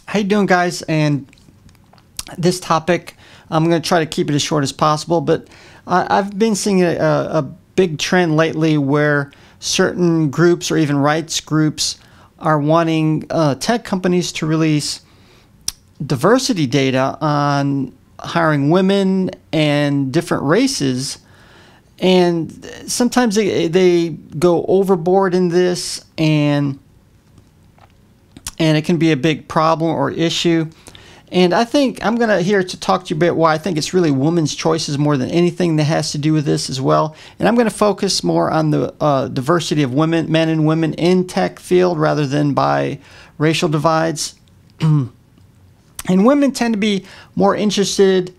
How you doing, guys? And this topic, I'm going to try to keep it as short as possible, but I've been seeing a big trend lately where certain groups or even rights groups are wanting tech companies to release diversity data on hiring women and different races. And sometimes they go overboard in this, and it can be a big problem or issue. And I think I'm going to here to talk to you about why I think it's really women's choices more than anything that has to do with this as well. And I'm going to focus more on the diversity of women, men and women in tech field rather than by racial divides. And women tend to be more interested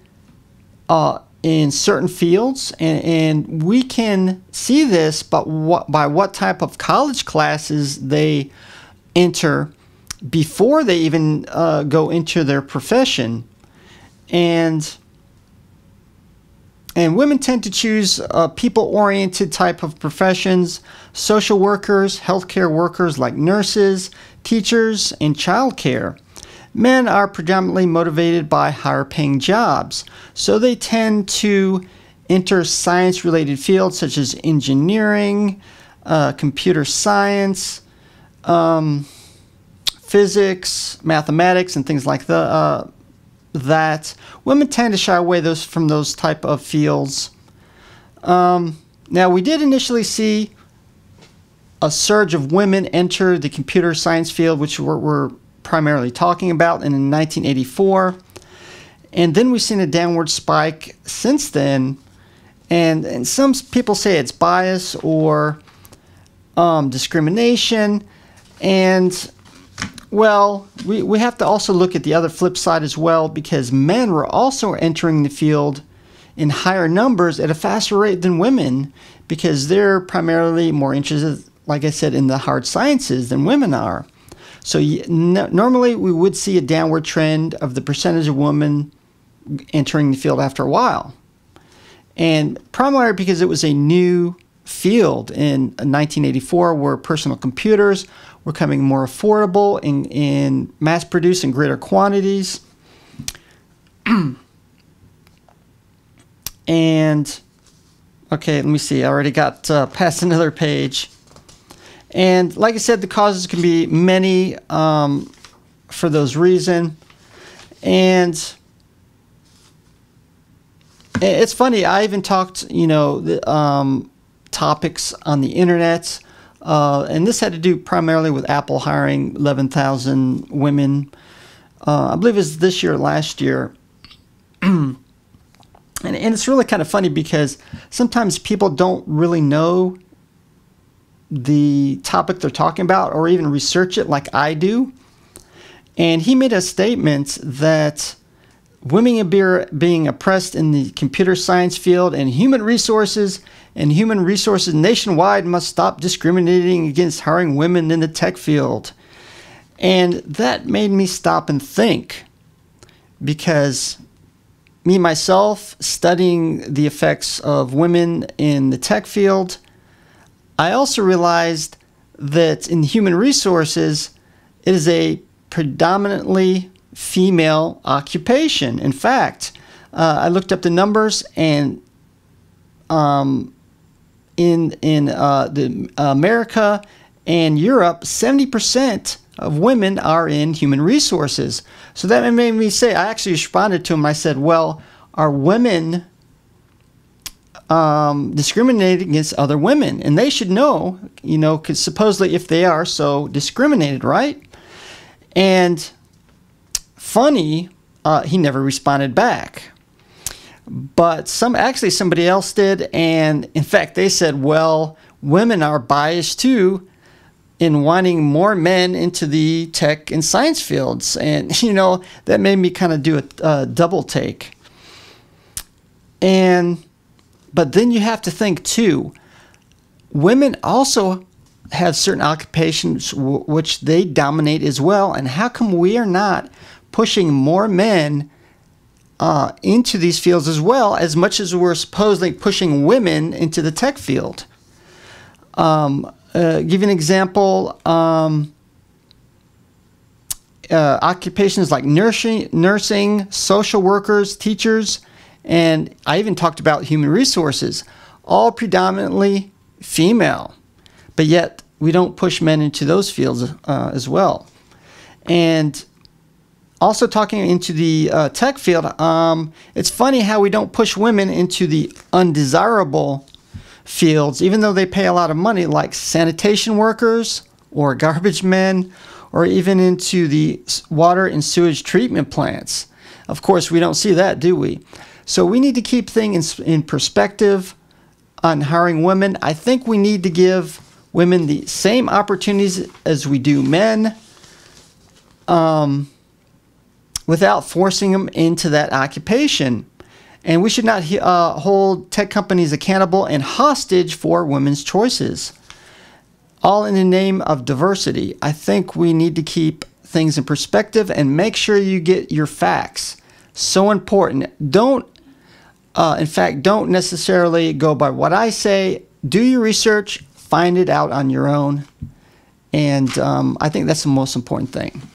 in certain fields, and we can see this by what type of college classes they enter before they even go into their profession. And women tend to choose people-oriented type of professions: social workers, healthcare workers like nurses, teachers, and childcare. Men are predominantly motivated by higher paying jobs, so they tend to enter science-related fields such as engineering, computer science, physics, mathematics, and things like that. Women tend to shy away from those type of fields. Now, we did initially see a surge of women enter the computer science field, which we're primarily talking about, and in 1984. And then we've seen a downward spike since then. And some people say it's bias or discrimination. And well, we have to also look at the other flip side as well, because men were also entering the field in higher numbers at a faster rate than women, because they're primarily more interested, like I said, in the hard sciences than women are. So normally we would see a downward trend of the percentage of women entering the field after a while. And primarily because it was a new field in 1984, where personal computers were becoming more affordable and mass-produced in greater quantities. And, okay, let me see. I already got past another page. And like I said, the causes can be many for those reasons. And it's funny, I even talked, topics on the internet. And this had to do primarily with Apple hiring 11,000 women. I believe it was this year or last year. And it's really kind of funny because sometimes people don't really know the topic they're talking about or even research it like I do. And he made a statement that women are being oppressed in the computer science field, and human resources nationwide must stop discriminating against hiring women in the tech field. And that made me stop and think, because me myself studying the effects of women in the tech field, I also realized that in human resources, it is a predominantly female occupation. In fact, I looked up the numbers, and in America and Europe, 70% of women are in human resources. So that made me say, I actually responded to him. I said, well, are women discriminating against other women? And they should know, because supposedly if they are so discriminated, right? And funny, he never responded back. But somebody else did, and in fact they said, well, women are biased too in wanting more men into the tech and science fields. And that made me kind of do a double take. But then you have to think too, women also have certain occupations which they dominate as well. And how come we are not pushing more men into these fields as well, as much as we're supposedly pushing women into the tech field? Give you an example. occupations like nursing, social workers, teachers, and I even talked about human resources, all predominantly female. But yet we don't push men into those fields as well. And also talking into the tech field, it's funny how we don't push women into the undesirable fields, even though they pay a lot of money, like sanitation workers or garbage men, or even into the water and sewage treatment plants. Of course, we don't see that, do we? So we need to keep things in perspective on hiring women. I think we need to give women the same opportunities as we do men, without forcing them into that occupation. And we should not hold tech companies accountable and hostage for women's choices, all in the name of diversity. I think we need to keep things in perspective and make sure you get your facts. So important. Don't, in fact, don't necessarily go by what I say. Do your research, find it out on your own. And I think that's the most important thing.